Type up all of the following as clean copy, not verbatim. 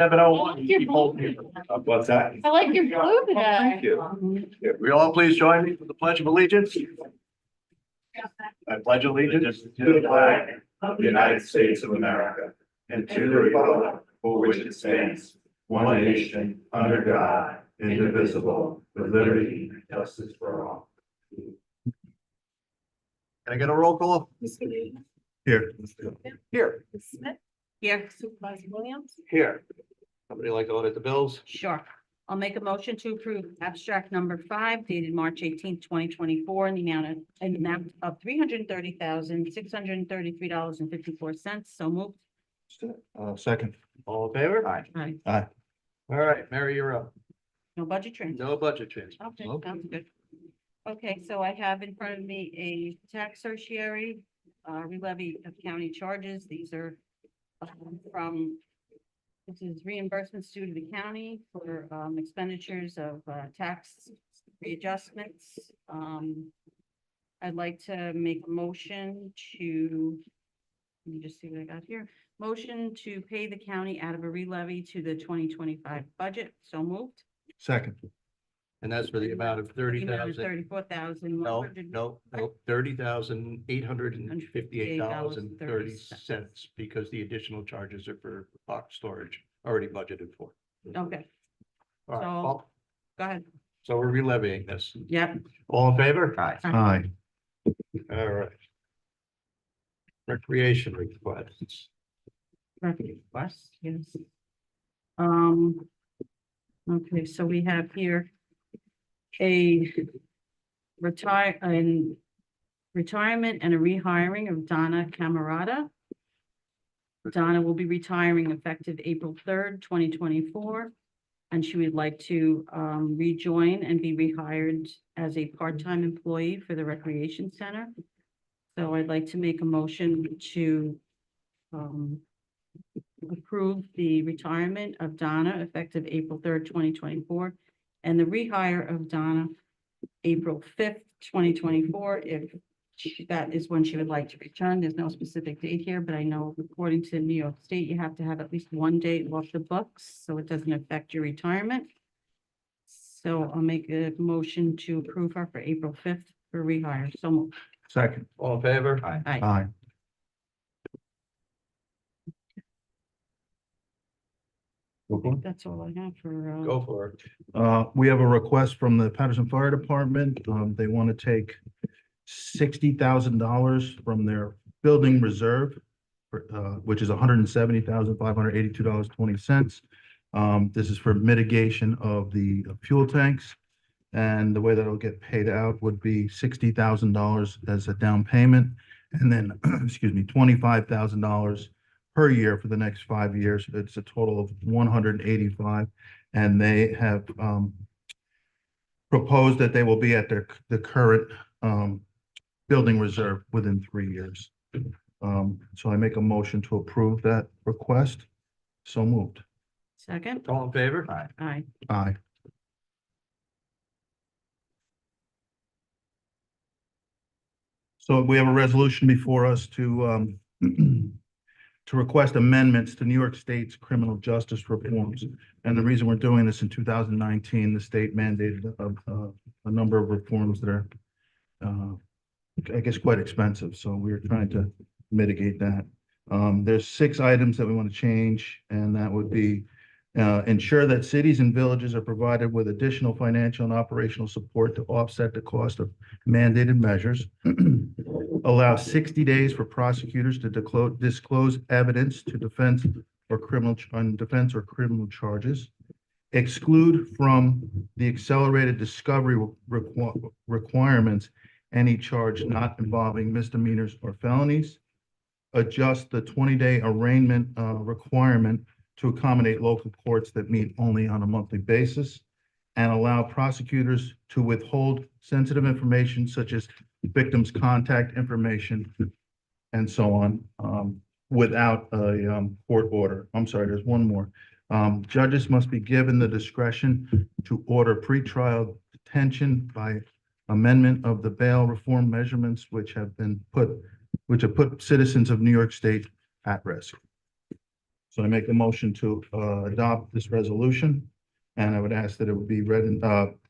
7:01. I like your blue. What's that? I like your blue today. Thank you. Yeah, will you all please join me for the Pledge of Allegiance? I pledge allegiance to the flag of the United States of America and to the republic for which it stands, one nation, under God, indivisible, with liberty and justice for all. Can I get a roll call? Here. Here. Smith. Here. Supervisor Williams. Here. Somebody like to audit the bills? Sure. I'll make a motion to approve abstract number 5 dated March 18th, 2024 in the amount of $330,633.54. So moved. Second. All in favor? Aye. Aye. Aye. All right, Mary, you're up. No budget transfer. No budget transfer. Okay, sounds good. Okay, so I have in front of me a tax certiorari, relevy of county charges. These are this is reimbursements due to the county for expenditures of tax readjustments. I'd like to make a motion to, let me just see what I got here. Motion to pay the county out of a relevy to the 2025 budget. So moved. Second. And that's for the amount of 30,000. 34,000. No, 30,858.30 because the additional charges are for box storage already budgeted for. Okay, All right, So- all- go ahead. so we're relevying this. Yep. All in favor? Aye. Aye. All right. Recreation requests. Request, yes. Okay, so we have here a retirement and a rehiring of Donna Camerata. Donna will be retiring effective April 3rd, 2024. And she would like to rejoin and be rehired as a part-time employee for the Recreation Center. So I'd like to make a motion to approve the retirement of Donna effective April 3rd, 2024, and the rehire of Donna April 5th, 2024, if that is when she would like to return. There's no specific date here, but I know according to New York State, you have to have at least one date off the books, so it doesn't affect your retirement. So I'll make a motion to approve her for April 5th for rehire. So moved. Second. All in favor? Aye. Aye. That's all I have for, Go for it. We have a request from the Patterson Fire Department. They want to take $60,000 from their building reserve, which is $170,582.20. This is for mitigation of the fuel tanks. And the way that it'll get paid out would be $60,000 as a down payment. And then, excuse me, $25,000 per year for the next 5 years. It's a total of 185, and they have proposed that they will be at the current building reserve within 3 years. So I make a motion to approve that request. So moved. second. All in favor? Aye. Aye. So we have a resolution before us to to request amendments to New York State's criminal justice reforms. And the reason we're doing this in 2019, the state mandated a number of reforms that are, I guess, quite expensive. So we're trying to mitigate that. There's 6 items that we want to change, and that would be ensure that cities and villages are provided with additional financial and operational support to offset the cost of mandated measures. Allow 60 days for prosecutors to disclose evidence to defense or criminal charges. Exclude from the accelerated discovery requirements any charge not involving misdemeanors or felonies. Adjust the 20-day arraignment requirement to accommodate local courts that meet only on a monthly basis, and allow prosecutors to withhold sensitive information such as victims' contact information and so on, without a court order. I'm sorry, there's one more. Judges must be given the discretion to order pretrial detention by amendment of the bail reform measurements which have put citizens of New York State at risk. So I make a motion to adopt this resolution. And I would ask that it would be read and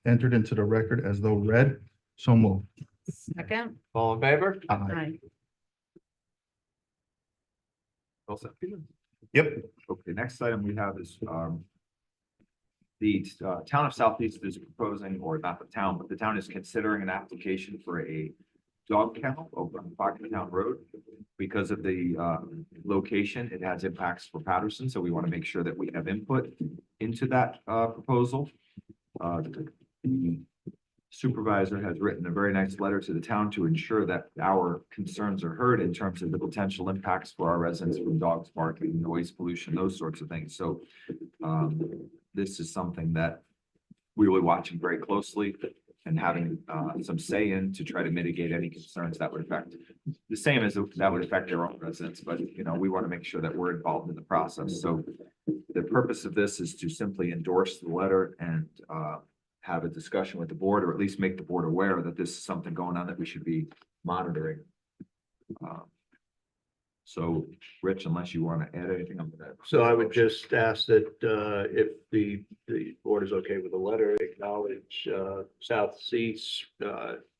entered into the record as though read. So moved. Second. All in favor? Aye. Aye. All set, Peter? Yep. Okay, next item we have is, the town of Southeast is proposing, or not the town, but the town is considering an application for a dog kennel over on Parktown Road. Because of the location, it has impacts for Patterson, so we want to make sure that we have input into that proposal. The supervisor has written a very nice letter to the town to ensure that our concerns are heard in terms of the potential impacts for our residents from dogs barking, noise pollution, those sorts of things. So this is something that we will be watching very closely and having some say in to try to mitigate any concerns that would affect the same as that would affect their own residents. But, you know, we want to make sure that we're involved in the process. So the purpose of this is to simply endorse the letter and have a discussion with the board, or at least make the board aware that this is something going on that we should be monitoring. So, Rich, unless you want to add anything, I'm gonna. So I would just ask that if the board is okay with the letter, acknowledge Southeast's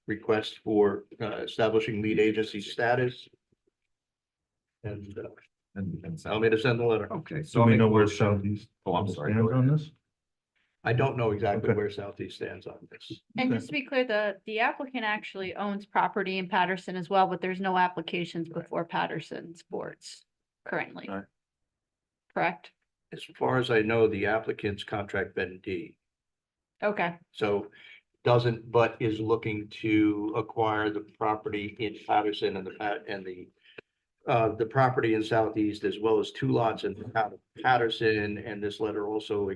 request for establishing lead agency status. And tell me to send the letter. Okay, so So I'll we make know a where motion. Southeast Oh, I'm sorry. stands Go on ahead. this? I don't know exactly Okay. where Southeast stands on this. And Okay. just to be clear, the applicant actually owns property in Patterson as well, but there's no applications before Patterson Sports currently. Right. Correct? As far as I know, the applicant's contract vendee, Okay, so doesn't, but is looking to acquire the property in Patterson and the property in Southeast, as well as 2 lots in the town of Patterson. And this letter also,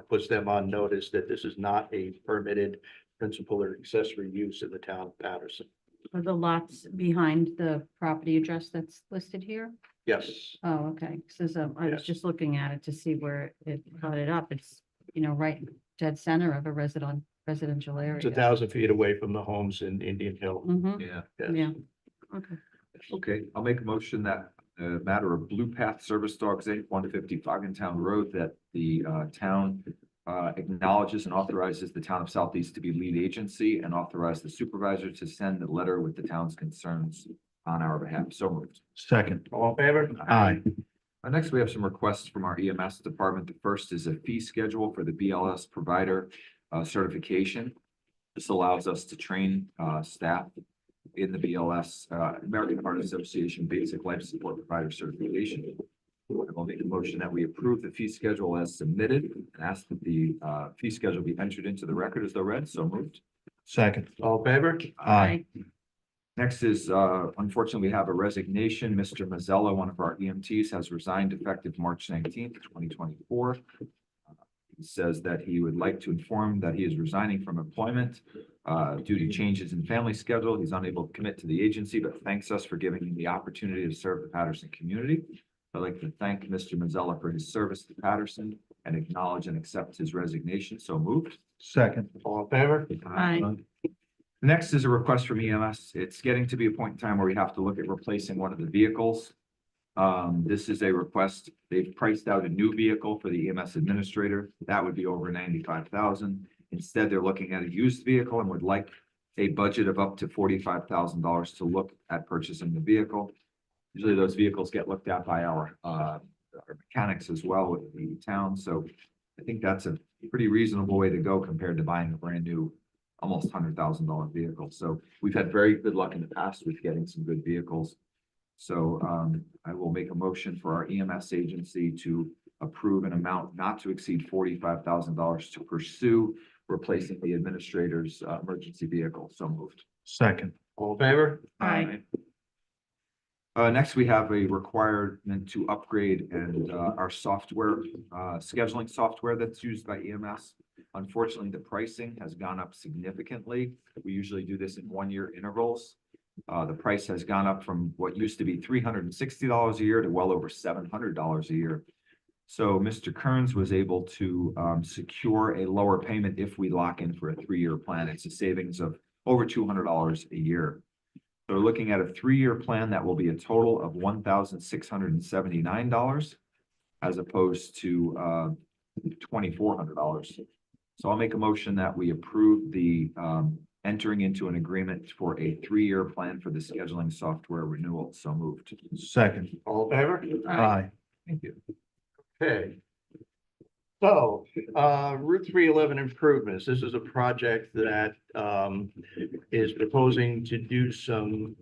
puts them on notice that this is not a permitted principal or accessory use in the town of Patterson. Are the lots behind the property address that's listed here? Yes, Oh, okay. So I was Yes. just looking at it to see where it cut it up. It's, right dead center of a residential area. it's 1,000 feet away from the homes in Indian Hill. Mhm, Yeah, Yes. yeah, okay. okay, I'll make a motion that matter of Blue Path Service Dogs Inc., 150 Foggentown Road, that the town acknowledges and authorizes the town of Southeast to be lead agency, and authorize the supervisor to send a letter with the town's concerns on our behalf. So moved. Second. All in favor? Aye. Next, we have some requests from our EMS department. The first is a fee schedule for the BLS provider certification. This allows us to train staff in the BLS, American Heart Association Basic Life Support Provider Certification. I'll make a motion that we approve the fee schedule as submitted and ask that the fee schedule be entered into the record as though read. So moved. Second. All in favor? Aye. Next is, unfortunately, we have a resignation. Mr. Mazzella, one of our EMTs, has resigned effective March 19th, 2024. He says that he would like to inform that he is resigning from employment due to changes in family schedule. He's unable to commit to the agency, but thanks us for giving him the opportunity to serve the Patterson community. I'd like to thank Mr. Mazzella for his service to Patterson and acknowledge and accept his resignation. So moved. Second. All in favor? Aye. Next is a request from EMS. It's getting to be a point in time where we have to look at replacing one of the vehicles. This is a request. They've priced out a new vehicle for the EMS administrator. That would be over 95,000. Instead, they're looking at a used vehicle and would like a budget of up to $45,000 to look at purchasing the vehicle. Usually those vehicles get looked at by our mechanics as well with the town. So I think that's a pretty reasonable way to go compared to buying a brand new, almost $100,000 vehicle. So we've had very good luck in the past with getting some good vehicles. So I will make a motion for our EMS agency to approve an amount not to exceed $45,000 to pursue replacing the administrator's emergency vehicle. So moved. Second. All in favor? Aye. Next, we have a requirement to upgrade and our software, scheduling software that's used by EMS. Unfortunately, the pricing has gone up significantly. We usually do this in 1-year intervals. The price has gone up from what used to be $360 a year to well over $700 a year. So Mr. Kearns was able to secure a lower payment if we lock in for a 3-year plan. It's a savings of over $200 a year. So we're looking at a 3-year plan that will be a total of $1,679. as opposed to $2,400. So I'll make a motion that we approve the entering into an agreement for a 3-year plan for the scheduling software renewal. So moved. Second. All in favor? Aye. Thank you. Okay. So, Route 311 improvements, this is a project that, is proposing to do some,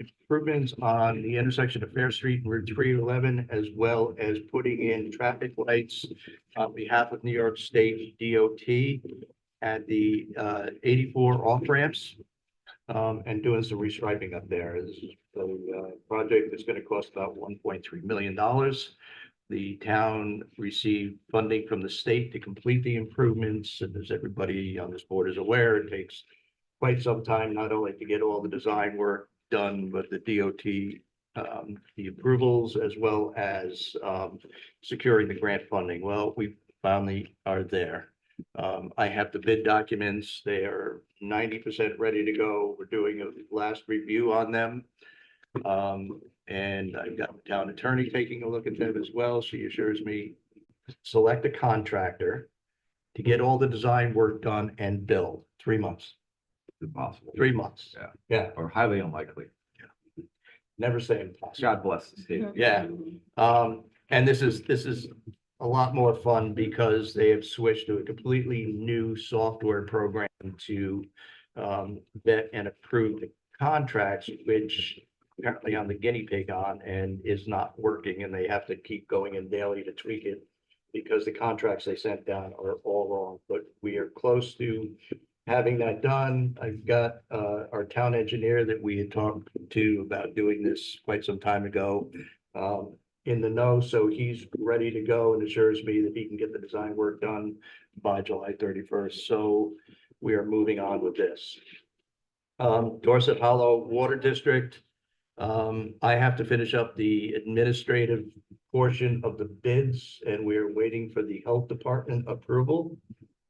improvements on the intersection of Fair Street and Route 311, as well as putting in traffic lights on behalf of New York State DOT at the, 84 off ramps, and doing some restriping up there. This is a, project that's gonna cost about $1.3 million. The town received funding from the state to complete the improvements, and as everybody on this board is aware, it takes quite some time, not only to get all the design work done, but the DOT, the approvals, as well as, securing the grant funding. Well, we finally are there. I have the bid documents. They are 90% ready to go. We're doing a last review on them. And I've got the town attorney taking a look at them as well. She assures me, select a contractor to get all the design work done and build 3 months, Impossible. 3 months. Yeah. Yeah, Or highly unlikely. never say impossible. God bless the state. Yeah. And this is a lot more fun because they have switched to a completely new software program to vet and approve the contracts, which apparently I'm the guinea pig on and is not working, and they have to keep going in daily to tweak it because the contracts they sent down are all wrong. But we are close to having that done. I've got our town engineer that we had talked to about doing this quite some time ago in the know, so he's ready to go and assures me that he can get the design work done by July 31st. So we are moving on with this. Dorset Hollow Water District. I have to finish up the administrative portion of the bids, and we're waiting for the health department approval.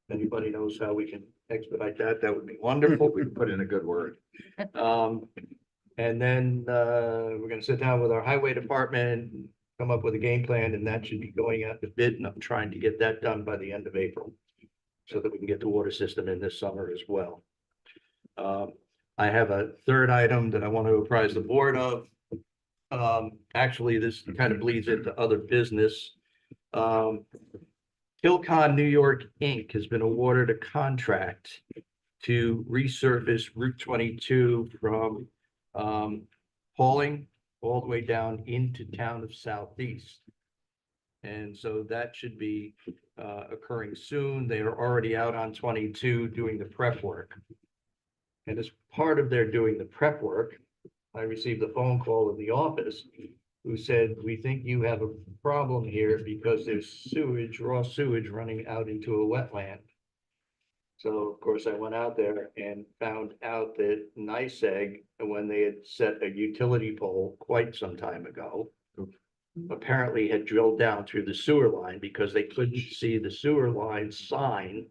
If anybody knows how we can expedite that, that would be wonderful. We put in a good word. And then, we're gonna sit down with our highway department, come up with a game plan, and that should be going out to bid, and I'm trying to get that done by the end of April, so that we can get the water system in this summer as well. I have a third item that I want to apprise the board of. Actually, this kind of bleeds into other business. Hillcon New York Inc. has been awarded a contract to resurface Route 22 from Pauling all the way down into town of Southeast. And so that should be occurring soon. They are already out on 22 doing the prep work. And as part of their doing the prep work, I received a phone call in the office who said, we think you have a problem here because there's sewage, raw sewage running out into a wetland. So of course I went out there and found out that NYSEG, when they had set a utility pole quite some time ago, apparently had drilled down through the sewer line because they couldn't see the sewer line sign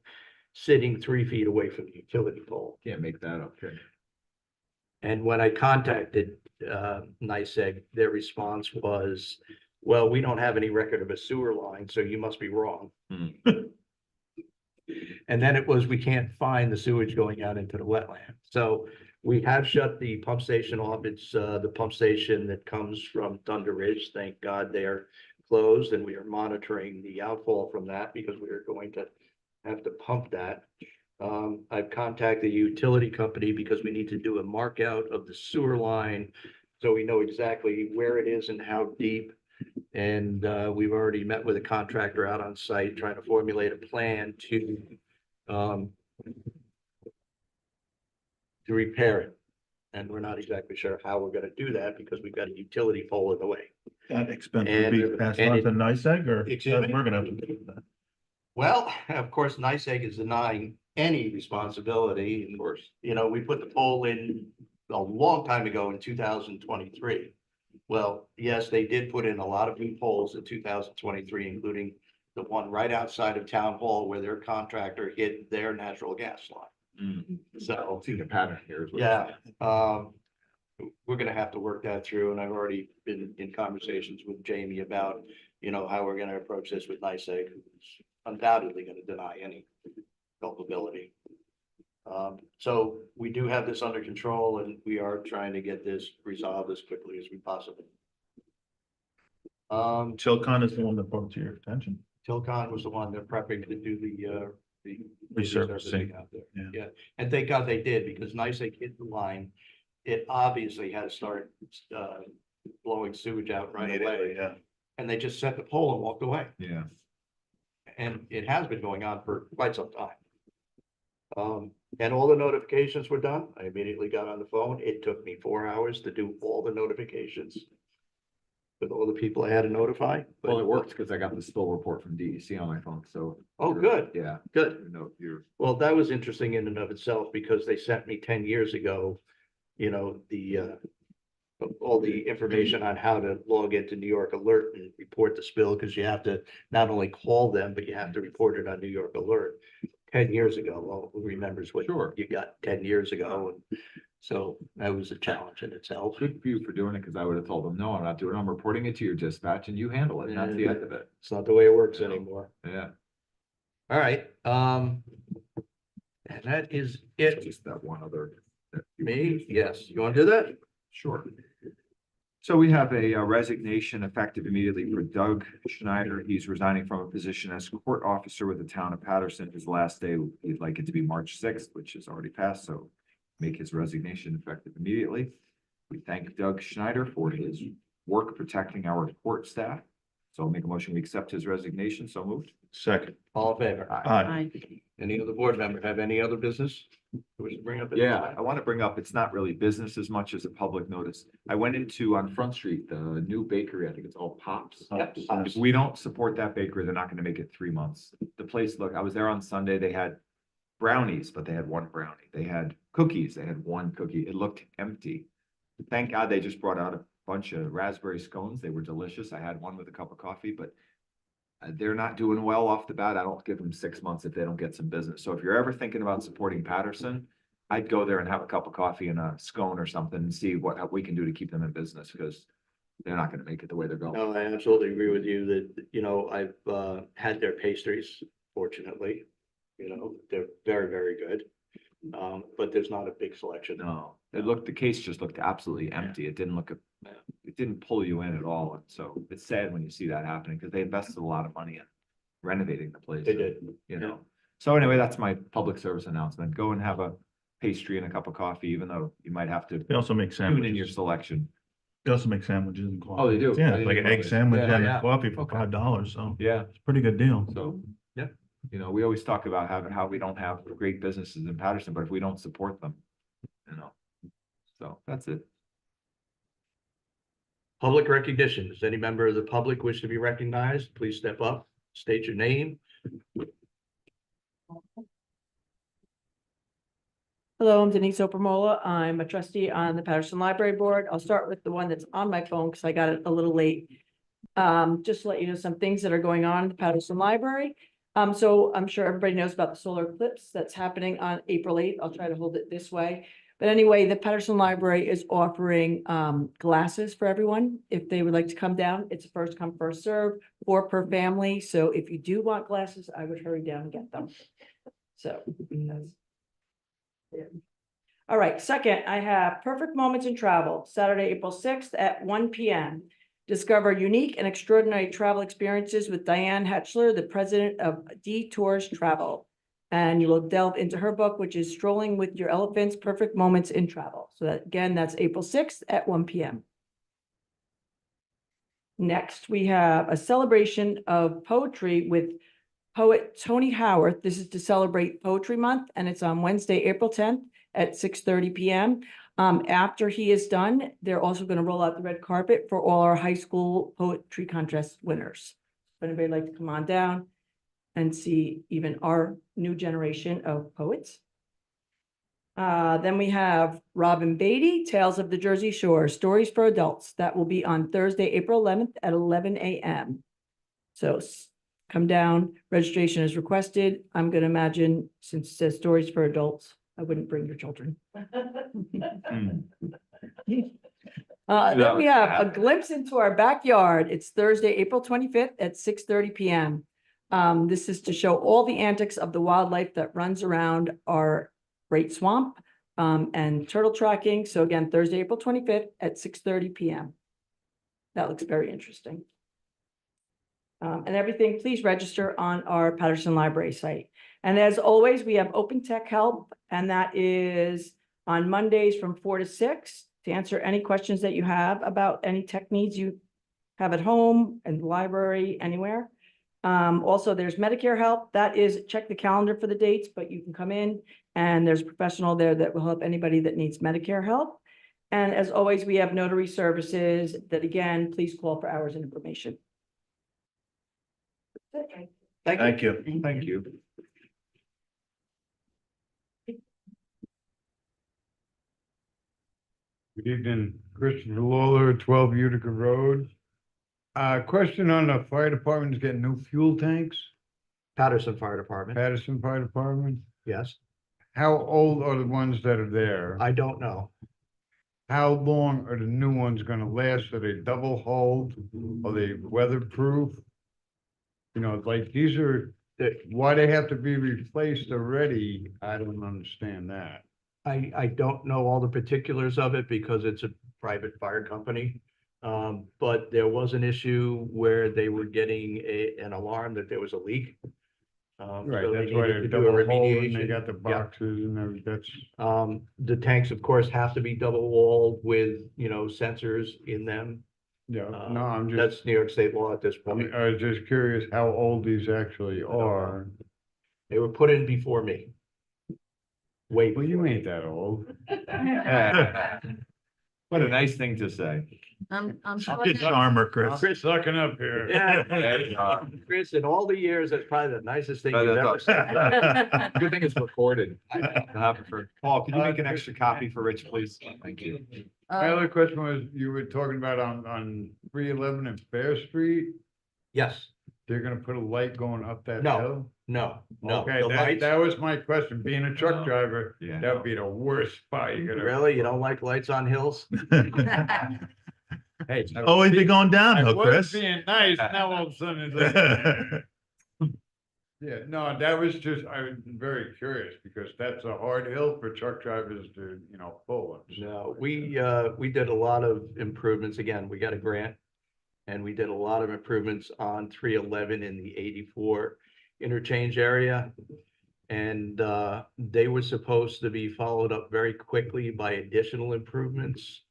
sitting 3 feet away from the utility pole. Can't make that up. Okay. And when I contacted NYSEG, their response was, well, we don't have any record of a sewer line, so you must be wrong. And then it was, we can't find the sewage going out into the wetland. So we have shut the pump station off. It's the pump station that comes from Thunder Ridge. Thank God they're closed, and we are monitoring the outfall from that because we are going to have to pump that. I've contacted the utility company because we need to do a mark out of the sewer line so we know exactly where it is and how deep. And we've already met with a contractor out on site trying to formulate a plan to repair it. And we're not exactly sure how we're gonna do that because we've got a utility pole in the way. That expense would be passed on to NYSEG, or Excuse me? we're gonna have to do that? Well, of course, NYSEG is denying any responsibility. And of course, you know, we put the pole in a long time ago in 2023. Well, yes, they did put in a lot of new poles in 2023, including the one right outside of Town Hall where their contractor hit their natural gas line. So, I've seen a pattern here. is what yeah, you're we're gonna have to work that through, and I've already been in conversations with Jamie about, you know, how we're gonna approach this with NICEAG, who's undoubtedly gonna deny any culpability. So we do have this under control and we are trying to get this resolved as quickly as we possibly. Tilcon is the one that brought it to your attention. Tilcon was the one they're prepping to do the Resurfacing. out there. Yeah. Yeah, and thank God they did, because NICEAG hit the line. It obviously had to start blowing sewage out right away, Yeah. and they just set the pole and walked away. Yeah. And it has been going on for quite some time. And all the notifications were done. I immediately got on the phone. It took me 4 hours to do all the notifications with all the people I had to notify. Well, it but- worked because I got the spill report from DEC on my phone, so. Oh, good, Yeah. good. You know, you're, Well, that was interesting in and of itself, because they sent me 10 years ago, you know, all the information on how to log into New York Alert and report the spill, because you have to not only call them, but you have to report it on New York Alert. 10 years ago, well, who remembers what Sure. you got 10 years ago? And so that was a challenge in itself. good for you for doing it, because I would have told them, no, I'm not doing it. I'm reporting it to your dispatch and you handle it. And that's the end of it. It's not the way it works No. anymore. Yeah. All right, and that is It's it. just that one other. that you- Me, yes. You want to do that? Sure. So we have a resignation effective immediately for Doug Schneider. He's resigning from a position as court officer with the town of Patterson. His last day, he'd like it to be March 6th, which is already passed, so make his resignation effective immediately. We thank Doug Schneider for his work protecting our court staff. So I'll make a motion, we accept his resignation. So moved. Second. All in favor? Aye. Aye. Any other board member have any other business? We should bring up. at this Yeah, time? I want to bring up, it's not really business as much as a public notice. I went into on Front Street, the new bakery, I think it's called Pops. Yep. If we don't support that bakery, they're not gonna make it 3 months. The place, look, I was there on Sunday, they had brownies, but they had one brownie. They had cookies, they had one cookie. It looked empty. Thank God they just brought out a bunch of raspberry scones. They were delicious. I had one with a cup of coffee, but they're not doing well off the bat. I don't give them 6 months if they don't get some business. So if you're ever thinking about supporting Patterson, I'd go there and have a cup of coffee and a scone or something and see what we can do to keep them in business, because they're not gonna make it the way they're going. No, I absolutely agree with you that, you know, I've had their pastries, fortunately. You know, they're very, very good. But there's not a big selection. No, the case just looked absolutely empty. It didn't look, it didn't pull you in at all. And so it's sad when you see that happening, because they invested a lot of money in renovating the place. They did. You know, so anyway, that's my public service announcement. Go and have a pastry and a cup of coffee, even though you might have to They also make tune in your sandwiches. selection. They also make sandwiches and coffee. Oh, they do? I Yeah, didn't like even an egg know this. sandwich Yeah, and yeah. a coffee for Okay. $5, so Yeah, it's a pretty good deal. so. Yeah. You know, we always talk about how we don't have great businesses in Patterson, but if we don't support them, you know, so that's it. Public recognition. Does any member of the public wish to be recognized? Please step up, state your name. Hello, I'm Denise Opermola. I'm a trustee on the Patterson Library Board. I'll start with the one that's on my phone because I got it a little late. Just to let you know some things that are going on in the Patterson Library. So I'm sure everybody knows about the solar eclipse that's happening on April 8th. I'll try to hold it this way. But anyway, the Patterson Library is offering glasses for everyone. If they would like to come down, it's a first come, first serve, 4 per family. So if you do want glasses, I would hurry down and get them. So that's it. All right, second, I have Perfect Moments in Travel, Saturday, April 6th at 1 p.m. Discover unique and extraordinary travel experiences with Diane Hatchler, the president of Detours Travel. And you will delve into her book, which is Strolling with Your Elephants, Perfect Moments in Travel. So that, again, that's April 6th at 1 p.m. Next, we have a celebration of poetry with poet Tony Howarth. This is to celebrate Poetry Month, and it's on Wednesday, April 10th at 6:30 p.m. After he is done, they're also going to roll out the red carpet for all our high school poetry contest winners. If anybody would like to come on down and see even our new generation of poets. Then we have Robin Beatty, Tales of the Jersey Shore, Stories for Adults. That will be on Thursday, April 11th at 11 a.m. So come down, registration is requested. I'm going to imagine, since it says Stories for Adults, I wouldn't bring your children. Then we have a glimpse into our backyard. It's Thursday, April 25th at 6:30 PM. This is to show all the antics of the wildlife that runs around our great swamp, and turtle tracking. So again, Thursday, April 25th at 6:30 PM. That looks very interesting. And everything, please register on our Patterson Library site. And as always, we have open tech help, and that is on Mondays from 4 to 6 to answer any questions that you have about any tech needs you have at home, in the library, anywhere. Also, there's Medicare help. That is, check the calendar for the dates, but you can come in and there's a professional there that will help anybody that needs Medicare help. And as always, we have notary services that, again, please call for hours and information. Thank you. Thank you. Good evening, Christopher Lawler, 12 Utica Road. Question on the fire department is getting new fuel tanks, Patterson Fire Department, Patterson Fire Department. yes. How old are the ones that are there? I don't know. How long are the new ones gonna last? Are they double hulled? Are they weatherproof? You know, like these are, why they have to be replaced already, I don't understand that. I don't know all the particulars of it because it's a private fire company. But there was an issue where they were getting an alarm that there was a leak. Right, so they that's why needed they're to do a double hulled and they remediation. got the Yeah. boxes and everything, that's. The tanks, of course, have to be double walled with, sensors in them. Yeah, no, I'm just, That's New York State law at this I point. was just curious how old these actually are. They were put in before me. Way Well, you before ain't me. that old. What a nice thing to say. I'm sure Good that- armor, Chris. Chris sucking up here. Yeah, Chris, in all the years, that's probably the nicest thing you've ever said. Good thing it's recorded. Paul, can you make an extra copy for Rich, please? Thank you. My other question was, you were talking about on 311 and Fair Street, Yes, they're gonna put a light going up that No. hill? no. Okay, The that lights, was my question. Being a truck driver, Yeah. that would be the worst spot you're gonna. really? You don't like lights on hills? Hey. Always be going I downhill, was Chris. being nice, now all of a sudden it's like. Yeah, no, that was just, I was very curious because that's a hard hill for truck drivers to, pull. No, we did a lot of improvements. Again, we got a grant. And we did a lot of improvements on 311 in the 84 interchange area. And they were supposed to be followed up very quickly by additional improvements.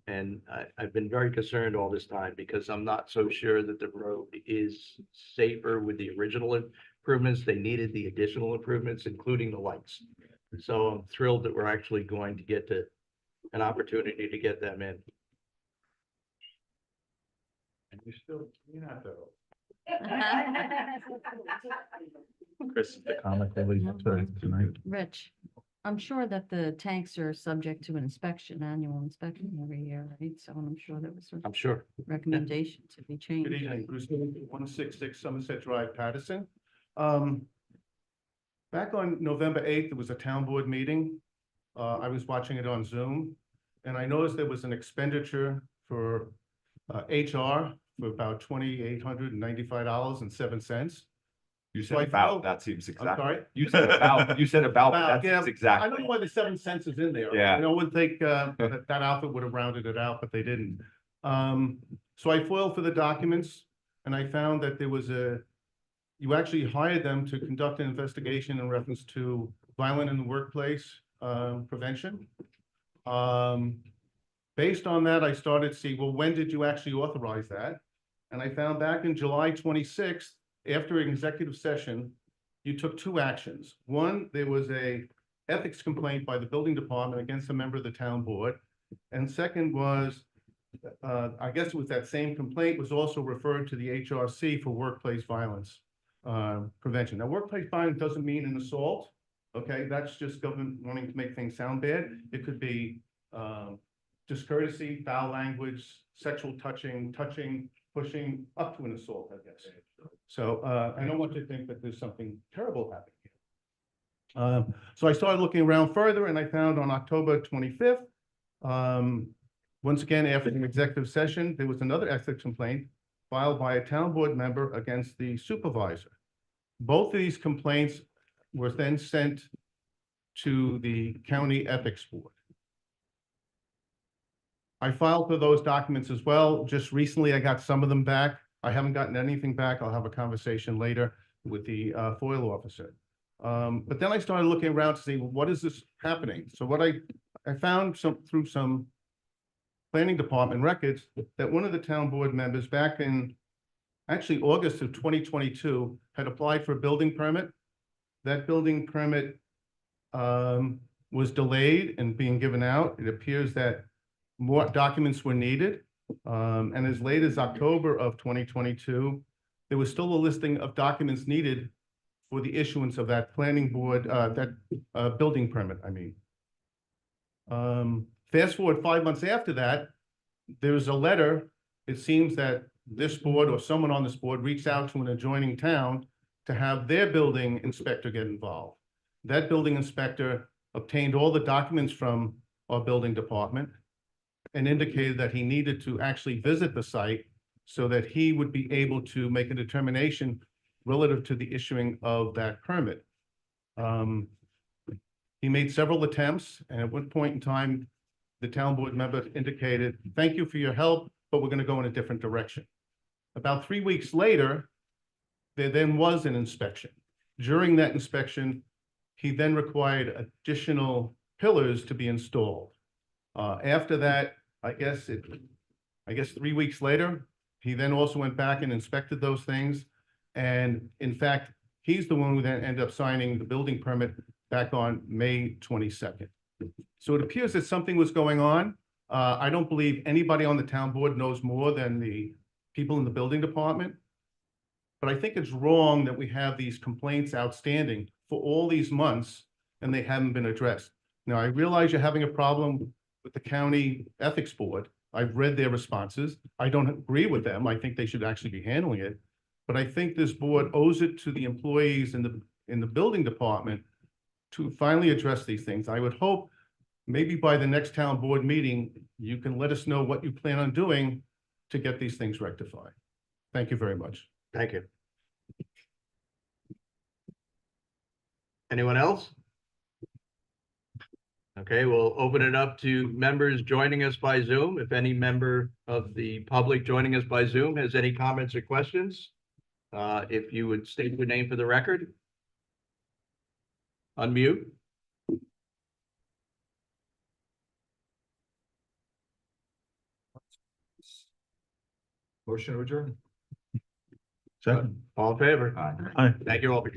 And I've been very concerned all this time because I'm not so sure that the road is safer with the original improvements. They needed the additional improvements, including the lights. So I'm thrilled that we're actually going to get to an opportunity to get them in. And you're not that old. Chris, the comic relief tonight. Rich, I'm sure that the tanks are subject to an inspection, annual inspection every year, right? So I'm sure there was a I'm sure. recommendation to be Good changed. evening, Bruce, 166 Somerset Drive, Patterson. Back on November 8th, there was a town board meeting. I was watching it on Zoom, and I noticed there was an expenditure for HR for about $2,895.07. You So said I about, felt- that seems I'm exact. sorry? You said about, but About, yeah, that's I exactly. don't know why the 7 cents is in there. Yeah. I would think that outfit would have rounded it out, but they didn't. So I foiled for the documents and I found that there was you actually hired them to conduct an investigation in reference to violent in the workplace prevention. Based on that, I started to see, well, when did you actually authorize that? And I found back in July 26th, after an executive session, you took 2 actions. One, there was a ethics complaint by the building department against a member of the town board. And second was, I guess it was that same complaint was also referred to the HRC for workplace violence prevention. Now, workplace violence doesn't mean an assault. Okay, that's just government wanting to make things sound bad. It could be discourtesy, foul language, sexual touching, pushing, up to an assault, I guess. So I don't want you to think that there's something terrible happening. So I started looking around further and I found on October 25th, Once again, after an executive session, there was another ethics complaint filed by a town board member against the supervisor. Both of these complaints were then sent to the county ethics board. I filed for those documents as well. Just recently, I got some of them back. I haven't gotten anything back. I'll have a conversation later with the FOIL officer. But then I started looking around to see, well, what is this happening? So what I found through some planning department records that one of the town board members back in actually August of 2022 had applied for a building permit. That building permit was delayed in being given out. It appears that more documents were needed. And as late as October of 2022, there was still a listing of documents needed for the issuance of that planning board, building permit, I mean. Fast forward 5 months after that, there was a letter. It seems that this board or someone on this board reached out to an adjoining town to have their building inspector get involved. That building inspector obtained all the documents from our building department and indicated that he needed to actually visit the site so that he would be able to make a determination relative to the issuing of that permit. He made several attempts, and at one point in time, the town board member indicated, "Thank you for your help, but we're going to go in a different direction." About 3 weeks later, there then was an inspection. During that inspection, he then required additional pillars to be installed. After that, I guess 3 weeks later, he then also went back and inspected those things. And in fact, he's the one who then ended up signing the building permit back on May 22nd. So it appears that something was going on. I don't believe anybody on the town board knows more than the people in the building department. But I think it's wrong that we have these complaints outstanding for all these months and they haven't been addressed. Now, I realize you're having a problem with the county ethics board. I've read their responses. I don't agree with them. I think they should actually be handling it. But I think this board owes it to the employees in the building department to finally address these things. I would hope maybe by the next town board meeting, you can let us know what you plan on doing to get these things rectified. Thank you very much. Thank you. Anyone else? Okay, we'll open it up to members joining us by Zoom. If any member of the public joining us by Zoom has any comments or questions, if you would state your name for the record. Unmute. Motion to adjourn. Second. All in favor? Aye. Aye. Thank you all for coming.